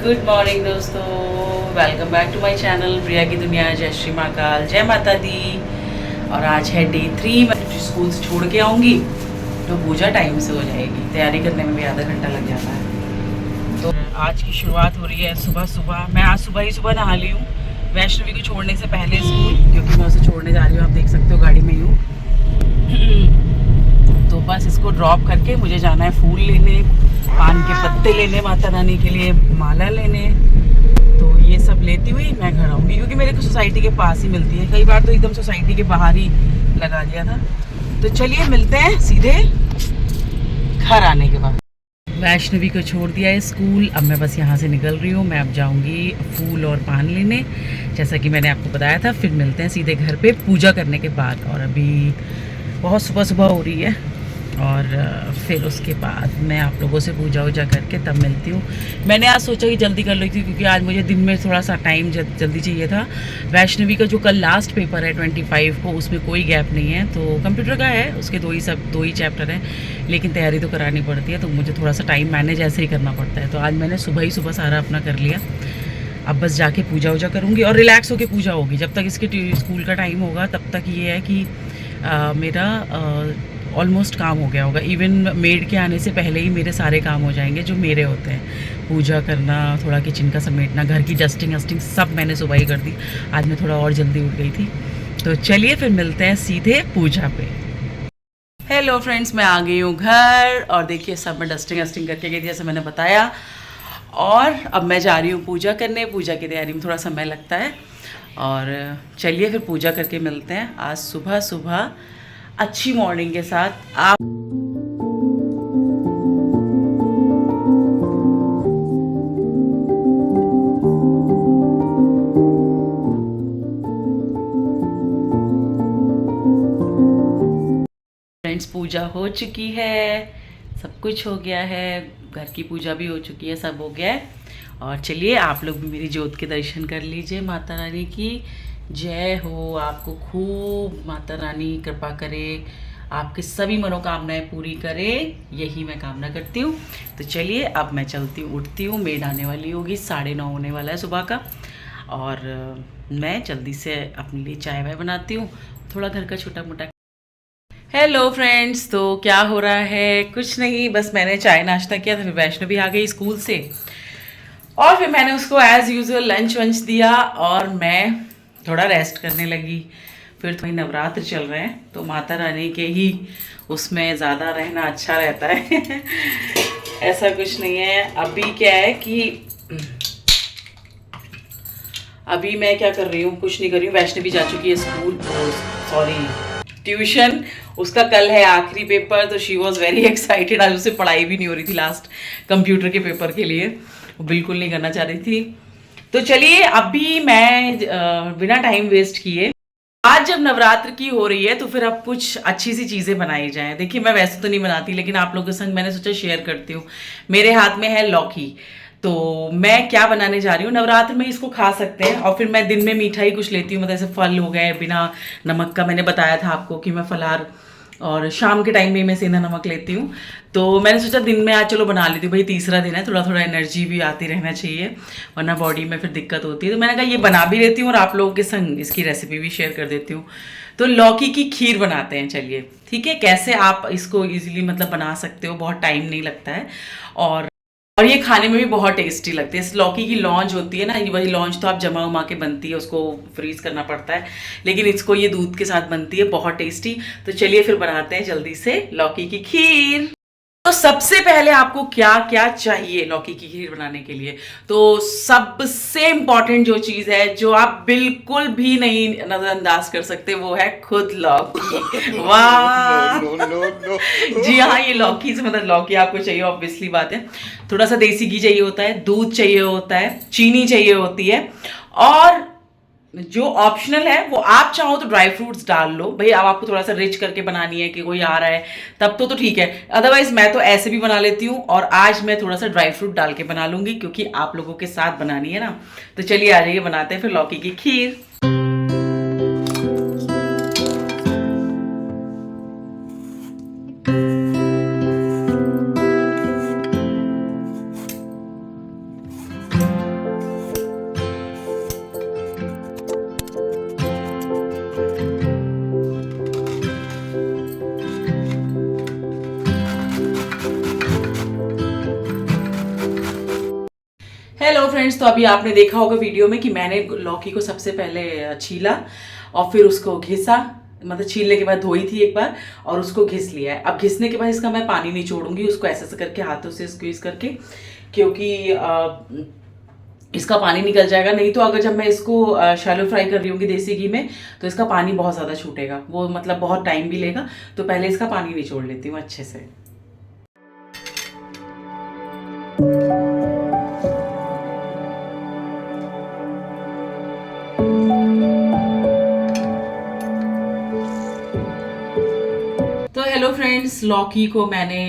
Good morning दोस्तों, welcome back to my channel Priya की दुनिया। जय श्री महाकाल, जय माता दी। और आज है डे 3। मैं स्कूल से छोड़ के आऊँगी तो पूजा टाइम से हो जाएगी। तैयारी करने में भी आधा घंटा लग जाता है। तो आज की शुरुआत हो रही है सुबह सुबह। मैं आज सुबह नहा ली हूँ वैष्णवी को छोड़ने से पहले स्कूल, क्योंकि मैं उसे छोड़ने जा रही हूँ। आप देख सकते हो गाड़ी में ही हूँ। तो बस इसको ड्रॉप करके मुझे जाना है फूल लेने, पान के पत्ते लेने, माता रानी के लिए माला लेने। तो ये सब लेती हुई मैं घर आऊँगी, क्योंकि मेरे को सोसाइटी के पास ही मिलती है। कई बार तो एकदम सोसाइटी के बाहर ही लगा दिया था। तो चलिए मिलते हैं सीधे घर आने के बाद। वैष्णवी को छोड़ दिया है स्कूल, अब मैं बस यहाँ से निकल रही हूँ। मैं अब जाऊँगी फूल और पान लेने, जैसा कि मैंने आपको बताया था। फिर मिलते हैं सीधे घर पे पूजा करने के बाद। और अभी बहुत सुबह सुबह हो रही है, और फिर उसके बाद मैं आप लोगों से पूजा वूजा करके तब मिलती हूँ। मैंने आज सोचा कि जल्दी कर ली थी, क्योंकि आज मुझे दिन में थोड़ा सा टाइम जल्दी चाहिए था। वैष्णवी का जो कल लास्ट पेपर है 25 को, उसमें कोई गैप नहीं है। तो कंप्यूटर का है, उसके दो ही चैप्टर हैं, लेकिन तैयारी तो करानी पड़ती है। तो मुझे थोड़ा सा टाइम मैनेज ऐसे ही करना पड़ता है। तो आज मैंने सुबह ही सुबह सारा अपना कर लिया। अब बस जाके पूजा वूजा करूँगी और रिलैक्स होकर पूजा होगी। जब तक इसके स्कूल का टाइम होगा तब तक ये है कि मेरा ऑलमोस्ट काम हो गया होगा। इवन मेड के आने से पहले ही मेरे सारे काम हो जाएंगे जो मेरे होते हैं। पूजा करना, थोड़ा किचन का समेटना, घर की डस्टिंग वस्टिंग सब मैंने सुबह ही कर दी। आज मैं थोड़ा और जल्दी उठ गई थी। तो चलिए फिर मिलते हैं सीधे पूजा पे। हेलो फ्रेंड्स, मैं आ गई हूँ घर, और देखिए सब मैं डस्टिंग वस्टिंग करके गई थी जैसे मैंने बताया। और अब मैं जा रही हूँ पूजा करने। पूजा की तैयारी में थोड़ा समय लगता है। और चलिए फिर पूजा करके मिलते हैं आज सुबह सुबह अच्छी मॉर्निंग के साथ। आप फ्रेंड्स, पूजा हो चुकी है, सब कुछ हो गया है, घर की पूजा भी हो चुकी है, सब हो गया है। और चलिए आप लोग भी मेरी ज्योत के दर्शन कर लीजिए। माता रानी की जय हो। आपको खूब माता रानी कृपा करे, आपके सभी मनोकामनाएं पूरी करे, यही मैं कामना करती हूँ। तो चलिए अब मैं चलती हूँ, उठती हूँ। मेड आने वाली होगी, 9:30 होने वाला है सुबह का। और मैं जल्दी से अपने लिए चाय वाय बनाती हूँ, थोड़ा घर का छोटा मोटा। हेलो फ्रेंड्स, तो क्या हो रहा है? कुछ नहीं, बस मैंने चाय नाश्ता किया था। फिर वैष्णवी आ गई स्कूल से, और फिर मैंने उसको एज यूजुअल लंच वंच दिया, और मैं थोड़ा रेस्ट करने लगी। फिर थोड़ी नवरात्र चल रहे हैं, तो माता रानी के ही उसमें ज़्यादा रहना अच्छा रहता है। ऐसा कुछ नहीं है। अभी क्या है कि अभी मैं क्या कर रही हूँ, कुछ नहीं कर रही हूँ। वैष्णवी जा चुकी है स्कूल, सॉरी ट्यूशन। उसका कल है आखिरी पेपर, तो शी वॉज वेरी एक्साइटेड। आज उसे पढ़ाई भी नहीं हो रही थी लास्ट कंप्यूटर के पेपर के लिए, वो बिल्कुल नहीं करना चाह रही थी। तो चलिए अभी मैं बिना टाइम वेस्ट किए, आज जब नवरात्र की हो रही है तो फिर अब कुछ अच्छी सी चीज़ें बनाई जाएं। देखिए मैं वैसे तो नहीं बनाती, लेकिन आप लोगों के संग मैंने सोचा शेयर करती हूँ। मेरे हाथ में है लौकी, तो मैं क्या बनाने जा रही हूँ। नवरात्र में इसको खा सकते हैं, और फिर मैं दिन में मीठा ही कुछ लेती हूँ, मतलब जैसे फल हो गए बिना नमक का। मैंने बताया था आपको कि मैं फलाहार, और शाम के टाइम में मैं सेंधा नमक लेती हूँ। तो मैंने सोचा दिन में आज चलो बना लेती हूँ, भाई तीसरा दिन है, थोड़ा थोड़ा एनर्जी भी आती रहना चाहिए, वरना बॉडी में फिर दिक्कत होती है। तो मैंने कहा ये बना भी लेती हूँ और आप लोगों के संग इसकी रेसिपी भी शेयर कर देती हूँ। तो लौकी की खीर बनाते हैं, चलिए ठीक है। कैसे आप इसको इजीली मतलब बना सकते हो, बहुत टाइम नहीं लगता है, और ये खाने में भी बहुत टेस्टी लगती है। इस लौकी की लौंज होती है ना, ये वही लौंज तो आप जमा उमा के बनती है, उसको फ्रीज करना पड़ता है, लेकिन इसको ये दूध के साथ बनती है, बहुत टेस्टी। तो चलिए फिर बनाते हैं जल्दी से लौकी की खीर। तो सबसे पहले आपको क्या क्या चाहिए लौकी की खीर बनाने के लिए? तो सबसे इम्पॉर्टेंट जो चीज है, जो आप बिल्कुल भी नहीं नजरअंदाज कर सकते, वो है खुद लौकी। वाह! जी हाँ, ये लौकी से मतलब लौकी आपको चाहिए, ऑब्वियसली बात है। थोड़ा सा देसी घी चाहिए होता है, दूध चाहिए होता है, चीनी चाहिए होती है, और जो ऑप्शनल है वो आप चाहो तो ड्राई फ्रूट्स डाल लो। भाई अब आपको थोड़ा सा रिच करके बनानी है कि कोई आ रहा है तब तो ठीक है, अदरवाइज मैं तो ऐसे भी बना लेती हूँ। और आज मैं थोड़ा सा ड्राई फ्रूट डाल के बना लूंगी, क्योंकि आप लोगों के साथ बनानी है ना। तो चलिए आ जाइए, बनाते हैं फिर लौकी की खीर। हेलो फ्रेंड्स, तो अभी आपने देखा होगा वीडियो में कि मैंने लौकी को सबसे पहले छीला और फिर उसको घिसा, मतलब छीलने के बाद धोई थी एक बार और उसको घिस लिया है। अब घिसने के बाद इसका मैं पानी निचोड़ूंगी, उसको ऐसे ऐसे करके हाथों से स्क्वीज करके, क्योंकि इसका पानी निकल जाएगा। नहीं तो अगर जब मैं इसको शैलो फ्राई कर रही हूँगी देसी घी में तो इसका पानी बहुत ज़्यादा छूटेगा, वो मतलब बहुत टाइम भी लेगा। तो पहले इसका पानी निचोड़ लेती हूँ अच्छे से। तो हेलो फ्रेंड्स, लौकी को मैंने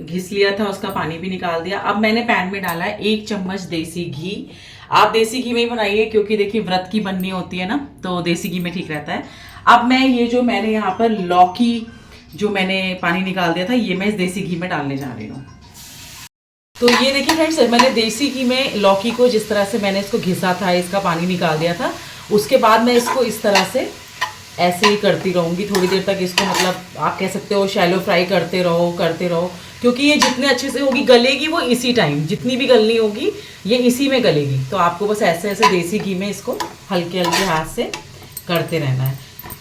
घिस लिया था, उसका पानी भी निकाल दिया। अब मैंने पैन में डाला है 1 चम्मच देसी घी। आप देसी घी में ही बनाइए, क्योंकि देखिए व्रत की बननी होती है ना, तो देसी घी में ठीक रहता है। अब मैं ये जो मैंने यहाँ पर लौकी जो मैंने पानी निकाल दिया था, ये मैं इस देसी घी में डालने जा रही हूँ। तो ये देखिए फ्रेंड्स, मैंने देसी घी में लौकी को जिस तरह से मैंने इसको घिसा था, इसका पानी निकाल दिया था, उसके बाद मैं इसको इस तरह से ऐसे ही करती रहूँगी थोड़ी देर तक। इसको मतलब आप कह सकते हो शैलो फ्राई करते रहो, क्योंकि ये जितने अच्छे से होगी गलेगी वो इसी टाइम, जितनी भी गलनी होगी ये इसी में गलेगी। तो आपको बस ऐसे ऐसे देसी घी में इसको हल्के हल्के हाथ से करते रहना है।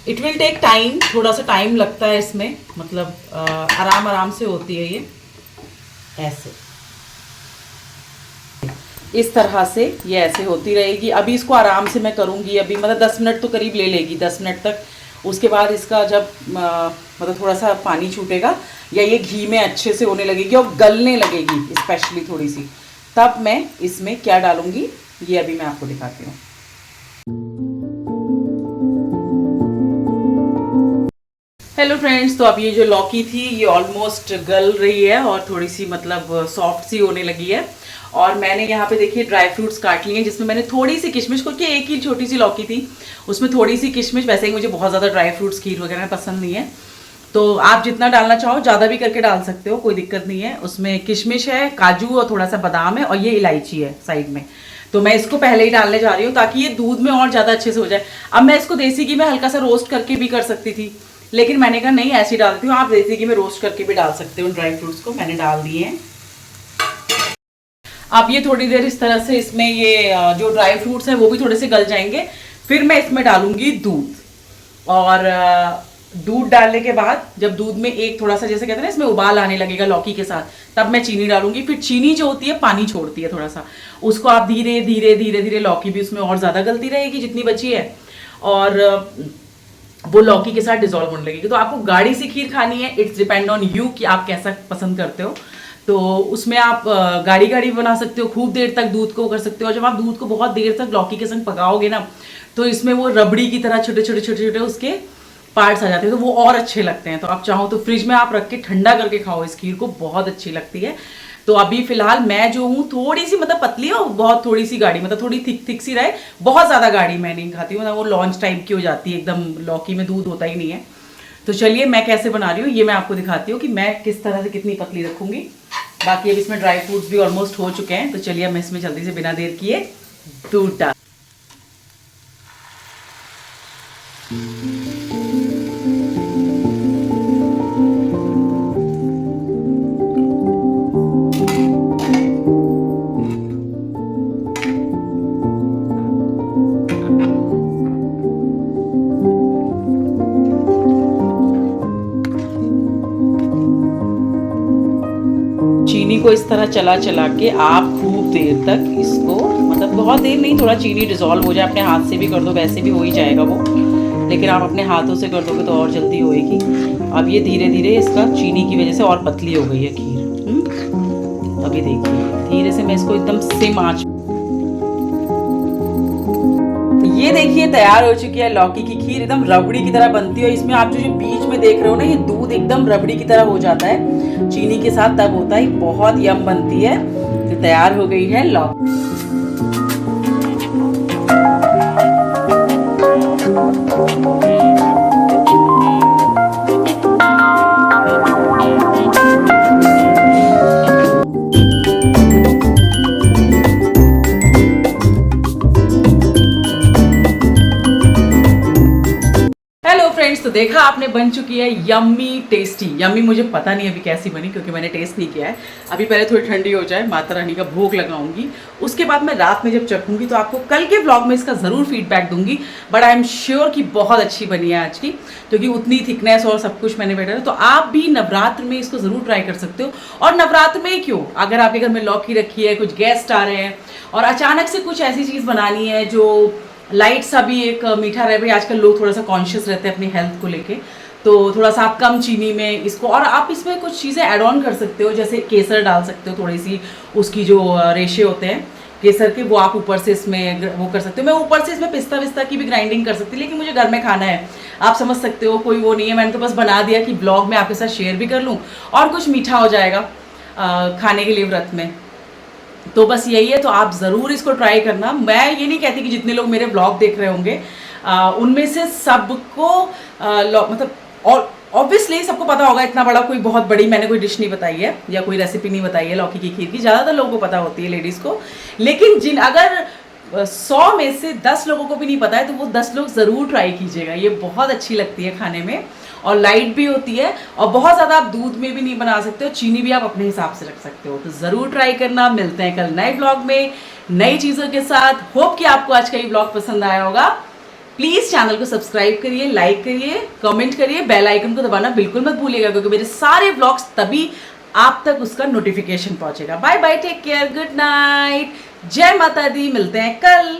इट विल टेक टाइम, थोड़ा सा टाइम लगता है इसमें, मतलब आराम आराम से होती है ये। ऐसे इस तरह से ये ऐसे होती रहेगी। अभी इसको आराम से मैं करूँगी, अभी मतलब 10 मिनट तो करीब ले लेगी, 10 मिनट तक। उसके बाद इसका जब मतलब थोड़ा सा पानी छूटेगा या ये घी में अच्छे से होने लगेगी और गलने लगेगी स्पेशली थोड़ी सी, तब मैं इसमें क्या डालूँगी ये अभी मैं आपको दिखाती हूँ। हेलो फ्रेंड्स, तो अब ये जो लौकी थी ये ऑलमोस्ट गल रही है और थोड़ी सी मतलब सॉफ्ट सी होने लगी है। और मैंने यहाँ पे देखिए ड्राई फ्रूट्स काट लिए हैं, जिसमें मैंने थोड़ी सी किशमिश, क्योंकि एक ही छोटी सी लौकी थी उसमें थोड़ी सी किशमिश। वैसे ही मुझे बहुत ज़्यादा ड्राई फ्रूट्स खीर वगैरह पसंद नहीं है, तो आप जितना डालना चाहो ज़्यादा भी करके डाल सकते हो, कोई दिक्कत नहीं है। उसमें किशमिश है, काजू और थोड़ा सा बादाम है और ये इलायची है साइड में। तो मैं इसको पहले ही डालने जा रही हूँ ताकि ये दूध में और ज़्यादा अच्छे से हो जाए। अब मैं इसको देसी घी में हल्का सा रोस्ट करके भी कर सकती थी, लेकिन मैंने कहा नहीं ऐसी डालती हूँ। आप देसी घी में रोस्ट करके भी डाल सकते हो। ड्राई फ्रूट्स को मैंने डाल दिए हैं। अब ये थोड़ी देर इस तरह से इसमें ये जो ड्राई फ्रूट्स हैं वो भी थोड़े से गल जाएंगे। फिर मैं इसमें डालूंगी दूध, और दूध डालने के बाद जब दूध में एक थोड़ा सा जैसे कहते हैं ना इसमें उबाल आने लगेगा लौकी के साथ, तब मैं चीनी डालूंगी। फिर चीनी जो होती है पानी छोड़ती है थोड़ा सा, उसको आप धीरे धीरे धीरे धीरे, लौकी भी उसमें और ज़्यादा गलती रहेगी जितनी बची है, और वो लौकी के साथ डिजोल्व होने लगेगी। तो आपको गाढ़ी सी खीर खानी है, इट्स डिपेंड ऑन यू कि आप कैसा पसंद करते हो। तो उसमें आप गाढ़ी गाढ़ी बना सकते हो, खूब देर तक दूध को कर सकते हो। और जब आप दूध को बहुत देर तक लौकी के संग पकाओगे ना, तो इसमें वो रबड़ी की तरह छोटे छोटे छोटे छोटे उसके पार्ट्स आ जाते हैं, तो वो और अच्छे लगते हैं। तो आप चाहो तो फ्रिज में आप रख के ठंडा करके खाओ इस खीर को, बहुत अच्छी लगती है। तो अभी फिलहाल मैं जो हूँ थोड़ी सी मतलब पतली और बहुत थोड़ी सी गाढ़ी, मतलब थोड़ी थिक थिक सी रहे, बहुत ज़्यादा गाढ़ी मैं नहीं खाती हूँ, मतलब वो लॉन्च टाइप की हो जाती है एकदम, लौकी में दूध होता ही नहीं है। तो चलिए मैं कैसे बना रही हूँ ये मैं आपको दिखाती हूँ कि मैं किस तरह से कितनी पतली रखूँगी। बाकी अब इसमें ड्राई फ्रूट्स भी ऑलमोस्ट हो चुके हैं, तो चलिए मैं इसमें जल्दी से बिना देर किए दूध डाल। चीनी को इस तरह चला चला के आप खूब देर तक इसको, मतलब बहुत देर नहीं, थोड़ा चीनी डिजोल्व हो जाए। अपने हाथ से भी कर दो, वैसे भी हो ही जाएगा वो, लेकिन आप अपने हाथों से कर दोगे तो और जल्दी होएगी। अब ये धीरे धीरे इसका चीनी की वजह से और पतली हो गई है खीर। अभी देखिए धीरे से मैं इसको एकदम सिम आंच, ये देखिए तैयार हो चुकी है लौकी की खीर। एकदम रबड़ी की तरह बनती है। इसमें आप जो बीच में देख रहे हो ना, ये दूध एकदम रबड़ी की तरह हो जाता है चीनी के साथ, तब होता है, बहुत यम बनती है। तो तैयार हो गई है लौकी। तो देखा आपने, बन चुकी है यम्मी टेस्टी। यम्मी मुझे पता नहीं अभी कैसी बनी क्योंकि मैंने टेस्ट नहीं किया है। अभी पहले थोड़ी ठंडी हो जाए, माता रानी का भोग लगाऊंगी, उसके बाद मैं रात में जब चखूंगी तो आपको कल के व्लॉग में इसका ज़रूर फीडबैक दूंगी। बट आई एम श्योर कि बहुत अच्छी बनी है आज की, क्योंकि उतनी थिकनेस और सब कुछ मैंने बेटर है। तो आप भी नवरात्र में इसको ज़रूर ट्राई कर सकते हो। और नवरात्र में ही क्यों, अगर आपके घर में लौकी रखी है, कुछ गेस्ट आ रहे हैं और अचानक से कुछ ऐसी चीज़ बनानी है जो लाइट सा भी एक मीठा रहे। भाई आजकल लोग थोड़ा सा कॉन्शियस रहते हैं अपनी हेल्थ को लेके, तो थोड़ा सा आप कम चीनी में इसको, और आप इसमें कुछ चीज़ें ऐड ऑन कर सकते हो, जैसे केसर डाल सकते हो, थोड़ी सी उसकी जो रेशे होते हैं केसर के, वो आप ऊपर से इसमें वो कर सकते हो। मैं ऊपर से इसमें पिस्ता विस्ता की भी ग्राइंडिंग कर सकती हूँ, लेकिन मुझे घर में खाना है, आप समझ सकते हो, कोई वो नहीं है। मैंने तो बस बना दिया कि ब्लॉग में आपके साथ शेयर भी कर लूँ और कुछ मीठा हो जाएगा खाने के लिए व्रत में। तो बस यही है, तो आप ज़रूर इसको ट्राई करना। मैं ये नहीं कहती कि जितने लोग मेरे ब्लॉग देख रहे होंगे उनमें से सबको मतलब, और ऑब्वियसली सबको पता होगा, इतना बड़ा कोई बहुत बड़ी मैंने कोई डिश नहीं बताई है या कोई रेसिपी नहीं बताई है लौकी की खीर की। ज़्यादातर लोगों को पता होती है, लेडीज़ को। लेकिन अगर 100 में से 10 लोगों को भी नहीं पता है तो वो 10 लोग ज़रूर ट्राई कीजिएगा। ये बहुत अच्छी लगती है खाने में और लाइट भी होती है, और बहुत ज़्यादा आप दूध में भी नहीं बना सकते हो, चीनी भी आप अपने हिसाब से रख सकते हो। तो ज़रूर ट्राई करना। मिलते हैं कल नए ब्लॉग में नई चीज़ों के साथ। होप कि आपको आज का ये ब्लॉग पसंद आया होगा। प्लीज़ चैनल को सब्सक्राइब करिए, लाइक करिए, कमेंट करिए, बेल आइकन को दबाना बिल्कुल मत भूलिएगा, क्योंकि मेरे सारे ब्लॉग्स तभी आप तक उसका नोटिफिकेशन पहुंचेगा। Bye bye, take care, good night, जय माता दी। मिलते हैं कल।